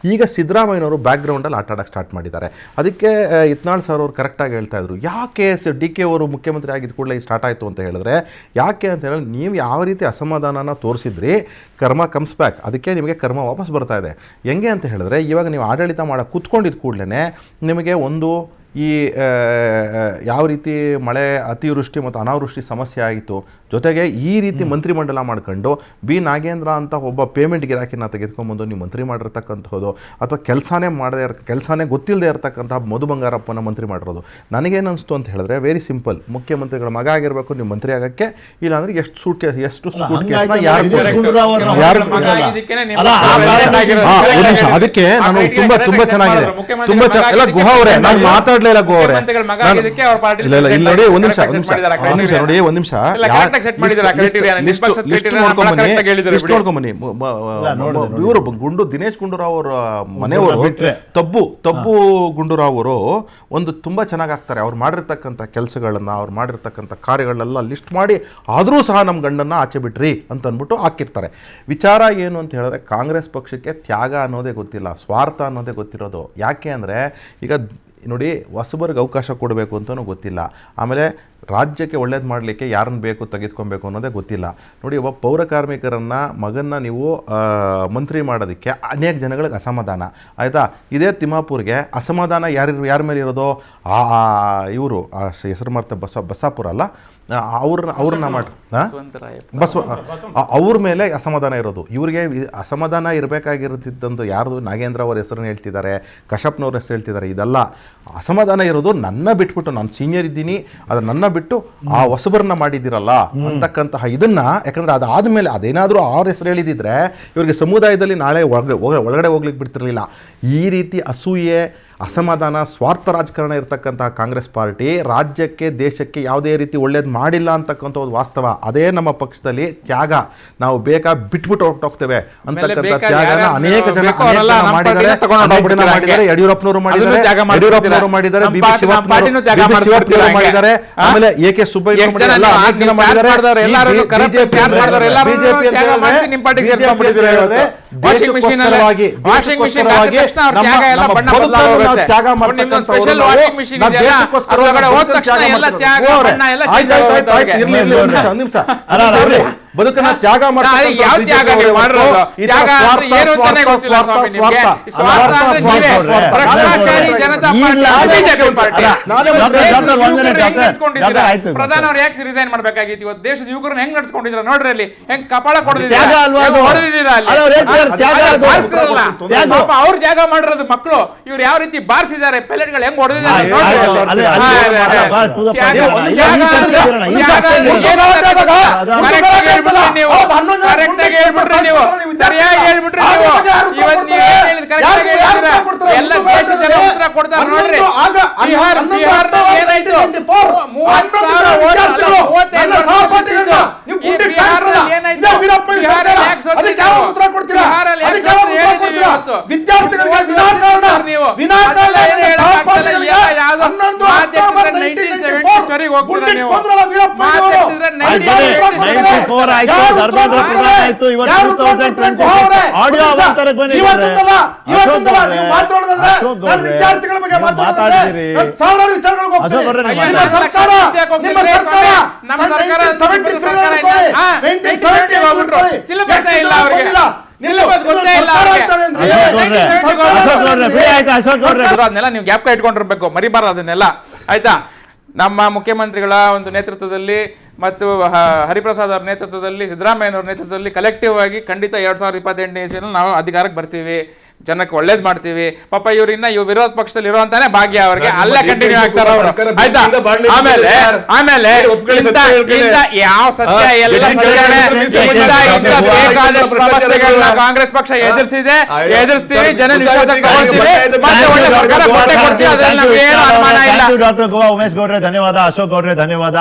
ಈಗ ಸಿದ್ದರಾಮಯ್ಯನವರು ಬ್ಯಾಕ್ಗ್ರೌಂಡಲ್ಲಿ ಆಟ ಆಡೋಕ್ಕೆ ಸ್ಟಾರ್ಟ್ ಮಾಡಿದ್ದಾರೆ. ಅದಕ್ಕೆ ಇತ್ನಾಳ್ ಸರ್ ಅವರು ಕರೆಕ್ಟಾಗಿ ಹೇಳ್ತಾ ಇದ್ರು, ಯಾಕೆ ಡಿ ಕೆ ಅವರು ಮುಖ್ಯಮಂತ್ರಿ ಆಗಿದ್ದ ಕೂಡಲೇ ಸ್ಟಾರ್ಟ್ ಆಯಿತು ಅಂತ ಹೇಳಿದ್ರೆ, ಯಾಕೆ ಅಂತ ಹೇಳಿದ್ರೆ ನೀವು ಯಾವ ರೀತಿ ಅಸಮಾಧಾನನ ತೋರಿಸಿದ್ರಿ, ಕರ್ಮ ಕಮ್ಸ್ ಬ್ಯಾಕ್, ಅದಕ್ಕೆ ನಿಮಗೆ ಕರ್ಮ ವಾಪಸ್ ಬರ್ತಾ ಇದೆ. ಹೆಂಗೆ ಅಂತ ಹೇಳಿದ್ರೆ, ಇವಾಗ ನೀವು ಆಡಳಿತ ಮಾಡೋಕ್ಕೆ ಕೂತ್ಕೊಂಡಿದ್ದ ಕೂಡಲೇ ನಿಮಗೆ ಒಂದು ಈ ಯಾವ ರೀತಿ ಮಳೆ ಅತಿವೃಷ್ಟಿ ಮತ್ತು ಅನಾವೃಷ್ಟಿ ಸಮಸ್ಯೆ ಆಯಿತು, ಜೊತೆಗೆ ಈ ರೀತಿ ಮಂತ್ರಿಮಂಡಲ ಮಾಡ್ಕೊಂಡು ಬಿ ನಾಗೇಂದ್ರ ಅಂತ ಒಬ್ಬ ಪೇಮೆಂಟ್ ಗಿರಾಕಿನ ತೆಗೆದುಕೊಂಡ್ಬಂದು ನೀವು ಮಂತ್ರಿ ಮಾಡಿರ್ತಕ್ಕಂಥದ್ದು, ಅಥವಾ ಕೆಲಸನೇ ಗೊತ್ತಿಲ್ಲದೆ ಇರತಕ್ಕಂಥ ಮಧು ಬಂಗಾರಪ್ಪನ ಮಂತ್ರಿ ಮಾಡಿರೋದು. ನನಗೇನು ಅನಿಸ್ತು ಅಂತ ಹೇಳಿದ್ರೆ, ವೆರಿ ಸಿಂಪಲ್, ಮುಖ್ಯಮಂತ್ರಿಗಳ ಮಗ ಆಗಿರಬೇಕು ನೀವು ಮಂತ್ರಿ ಆಗೋಕ್ಕೆ, ಇಲ್ಲಾಂದರೆ ಎಷ್ಟು ಸೂಟ್ ಅದಕ್ಕೆ ನಾನು ತುಂಬ ಚೆನ್ನಾಗಿದೆ, ತುಂಬ ಎಲ್ಲ ಗುಹಾ ಅವರೇ ನಾನು ಮಾತಾಡಲಿಲ್ಲ. ಗುಹಾ ಅವರೇ ನೋಡಿ, ಒಂದು ನಿಮಿಷ ನೋಡಿ, ಒಂದು ನಿಮಿಷ ನೋಡ್ಕೊಂಬನ್ನಿ. ಇವರು ದಿನೇಶ್ ಗುಂಡೂರಾವ್ ಅವರ ಮನೆಯವರು ತಬ್ಬು ಗುಂಡೂರಾವ್ ಅವರು ಒಂದು ತುಂಬಾ ಚೆನ್ನಾಗಿ ಆಗ್ತಾರೆ. ಅವ್ರು ಮಾಡಿರ್ತಕ್ಕಂಥ ಕೆಲಸಗಳನ್ನ, ಅವ್ರು ಮಾಡಿರ್ತಕ್ಕಂಥ ಕಾರ್ಯಗಳನ್ನೆಲ್ಲ ಲಿಸ್ಟ್ ಮಾಡಿ, ಆದರೂ ಸಹ ನಮ್ಮ ಗಂಡನ್ನ ಆಚೆ ಬಿಟ್ರಿ ಅಂತ ಅಂದ್ಬಿಟ್ಟು ಹಾಕಿರ್ತಾರೆ. ವಿಚಾರ ಏನು ಅಂತ ಹೇಳಿದ್ರೆ, ಕಾಂಗ್ರೆಸ್ ಪಕ್ಷಕ್ಕೆ ತ್ಯಾಗ ಅನ್ನೋದೇ ಗೊತ್ತಿಲ್ಲ, ಸ್ವಾರ್ಥ ಅನ್ನೋದೇ ಗೊತ್ತಿರೋದು. ಯಾಕೆ ಅಂದರೆ, ಈಗ ನೋಡಿ, ಹೊಸಬರಿಗೆ ಅವಕಾಶ ಕೊಡಬೇಕು ಅಂತಲೂ ಗೊತ್ತಿಲ್ಲ, ಆಮೇಲೆ ರಾಜ್ಯಕ್ಕೆ ಒಳ್ಳೇದು ಮಾಡಲಿಕ್ಕೆ ಯಾರನ್ನು ಬೇಕು ತೆಗೆದುಕೊಬೇಕು ಅನ್ನೋದೇ ಗೊತ್ತಿಲ್ಲ. ನೋಡಿ, ಒಬ್ಬ ಪೌರ ಕಾರ್ಮಿಕರನ್ನ ಮಗನ್ನ ನೀವು ಮಂತ್ರಿ ಮಾಡೋದಕ್ಕೆ ಅನೇಕ ಜನಗಳಿಗೆ ಅಸಮಾಧಾನ ಆಯಿತಾ. ಇದೇ ತಿಮ್ಮಾಪುರ್ಗೆ ಅಸಮಾಧಾನ ಯಾರ ಮೇಲೆ ಇರೋದು, ಇವರು ಹೆಸರು ಮಾಡ್ತಾ ಬಸಾಪುರ ಅಲ್ಲ, ಅವ್ರನ್ನ ಮಾಡಿ ಅವ್ರ ಮೇಲೆ ಅಸಮಾಧಾನ ಇರೋದು. ಇವ್ರಿಗೆ ಅಸಮಾಧಾನ ಇರಬೇಕಾಗಿರುತ್ತಿದ್ದಂದು ಯಾರ್ದು, ನಾಗೇಂದ್ರ ಅವ್ರ ಹೆಸರನ್ನು ಹೇಳ್ತಿದ್ದಾರೆ, ಕಶ್ಯಪ್ನವ್ರ ಹೆಸರು ಹೇಳ್ತಿದ್ದಾರೆ. ಇದೆಲ್ಲ ಅಸಮಾಧಾನ ಇರೋದು ನನ್ನ ಬಿಟ್ಬಿಟ್ಟು, ನಾನು ಸೀನಿಯರ್ ಇದ್ದೀನಿ, ಅದು ನನ್ನ ಬಿಟ್ಟು ಆ ಹೊಸಬರನ್ನ ಮಾಡಿದ್ದೀರಲ್ಲ ಅಂತಕ್ಕಂತಹ ಇದನ್ನ. ಯಾಕಂದ್ರೆ ಅದಾದ್ಮೇಲೆ ಅದೇನಾದ್ರೂ ಅವ್ರ ಹೆಸರು ಹೇಳಿದಿದ್ರೆ ಇವರಿಗೆ ಸಮುದಾಯದಲ್ಲಿ ನಾಳೆ ಒಳಗಡೆ ಹೋಗ್ಲಿಕ್ಕೆ ಬಿಡ್ತಿರ್ಲಿಲ್ಲ. ಈ ರೀತಿ ಅಸೂಯೆ, ಅಸಮಾಧಾನ, ಸ್ವಾರ್ಥ ರಾಜಕಾರಣ ಇರತಕ್ಕಂತಹ ಕಾಂಗ್ರೆಸ್ ಪಾರ್ಟಿ ರಾಜ್ಯಕ್ಕೆ, ದೇಶಕ್ಕೆ ಯಾವುದೇ ರೀತಿ ಒಳ್ಳೇದು ಮಾಡಿಲ್ಲ ಅಂತಕ್ಕಂಥ ಒಂದು ವಾಸ್ತವ. ಅದೇ ನಮ್ಮ ಪಕ್ಷದಲ್ಲಿ ತ್ಯಾಗ, ನಾವು ಬೇಕಾ ಬಿಟ್ಬಿಟ್ಟು ಹೊರಟೋಗ್ತೇವೆ ಅಂತಕ್ಕಂಥ ತ್ಯಾಗನ ಅನೇಕ ಜನ ಮಾಡಿದ್ದಾರೆ. ಯಡಿಯೂರಪ್ಪನವರು ಮಾಡಿದ್ದಾರೆ, ಬಿಪಿ ಶಿವಪ್ಪನವರು ಮಾಡಿದ್ದಾರೆ, ಆಮೇಲೆ ಎ.ಕೆ. ಸುಬ್ಬಯ್ಯ ಬದುಕನ್ನ ತ್ಯಾಗ ಪ್ರಧಾನವ್ರು ಯಾಕೆ ರಿಸೈನ್ ಮಾಡ್ಬೇಕಾಗಿತ್ತು? ಇವತ್ತು ದೇಶದ ಯುವಕರನ್ನ ಹೆಂಗ್ ನಡ್ಸ್ಕೊಂಡಿದ್ರ ನೋಡ್ರಿ, ಅಲ್ಲಿ ಹೆಂಗ್ ಕಪಾಳ ಕೊಡದಿದ್ದೀರಾ, ಅವ್ರು ತ್ಯಾಗ ಮಾಡಿರೋದು ಮಕ್ಕಳು, ಇವ್ರು ಯಾವ ರೀತಿ ಬಾರಿಸಿದ್ದಾರೆ, ಪೆಲೆಟ್ಗಳು ಹೆಂಗ್ ಹೊಡೆದಿದ್ದಾರೆ. ಸರಿಯಾಗಿ ಹೇಳ್ಬಿಟ್ರಿ ನೀವು. ಇವತ್ತು ನೀವು ಏನ್ ಹೇಳಿದ್ ಕರೆಕ್ಟ್ ಎಲ್ಲ ದೇಶ ಜನ ಉತ್ತರ ಕೊಡ್ತಾರೆ ನೋಡ್ರಿ. ಬಿಹಾರದಲ್ಲಿ ಏನಾಯ್ತು, 30,000 ಅದನ್ನೆಲ್ಲ ನೀವು ಗ್ಯಾಪ್ ಇಟ್ಕೊಂಡಿರ್ಬೇಕು, ಮರಿಬಾರ್ದು ಅದನ್ನೆಲ್ಲ, ಆಯ್ತಾ. ನಮ್ಮ ಮುಖ್ಯಮಂತ್ರಿಗಳ ಒಂದು ನೇತೃತ್ವದಲ್ಲಿ ಮತ್ತು ಹರಿಪ್ರಸಾದ್ ಅವರ ನೇತೃತ್ವದಲ್ಲಿ, ಸಿದ್ದರಾಮಯ್ಯನವ್ರ ನೇತೃತ್ವದಲ್ಲಿ ಕಲೆಕ್ಟಿವ್ ಆಗಿ ಖಂಡಿತ 2028 ಇಸ್ವಿಯಲ್ಲಿ ನಾವು ಅಧಿಕಾರಕ್ಕೆ ಬರ್ತೀವಿ, ಜನಕ್ಕೆ ಒಳ್ಳೇದ್ ಮಾಡ್ತೀವಿ. ಪಾಪ ಇವ್ರಿನ್ನ ವಿರೋಧ ಪಕ್ಷದಲ್ಲಿ ಇರುವಂತಾನೆ ಭಾಗ್ಯ ಅವ್ರಿಗೆ, ಅಲ್ಲೇ ಕಂಟಿನ್ಯೂ ಆಗ್ತಾರೆ ಅವರು, ಆಯ್ತಾ. ಆಮೇಲೆ ಯಾವ ಸತ್ಯ ಎಲ್ಲ ಬೇಕಾದಷ್ಟು ಸಮಸ್ಯೆಗಳನ್ನ ಕಾಂಗ್ರೆಸ್ ಪಕ್ಷ ಎದುರಿಸ್ತೀವಿ, ಜನ ವಿಶ್ವಾಸ ತಗೊಳ್ತೀವಿ, ಮತ್ತೆ ಒಳ್ಳೆ ಸರ್ಕಾರ ಕೊಡ್ತೀವಿ, ಅದ್ರಲ್ಲಿ ನಮ್ಗೆ ಏನು ಅನುಮಾನ ಇಲ್ಲ. ಡಾಕ್ಟರ್ ಗೋವಾ ಉಮೇಶ್ ಗೌಡ್ರೆ ಧನ್ಯವಾದ, ಅಶೋಕ್ ಗೌಡ್ರೆ ಧನ್ಯವಾದ.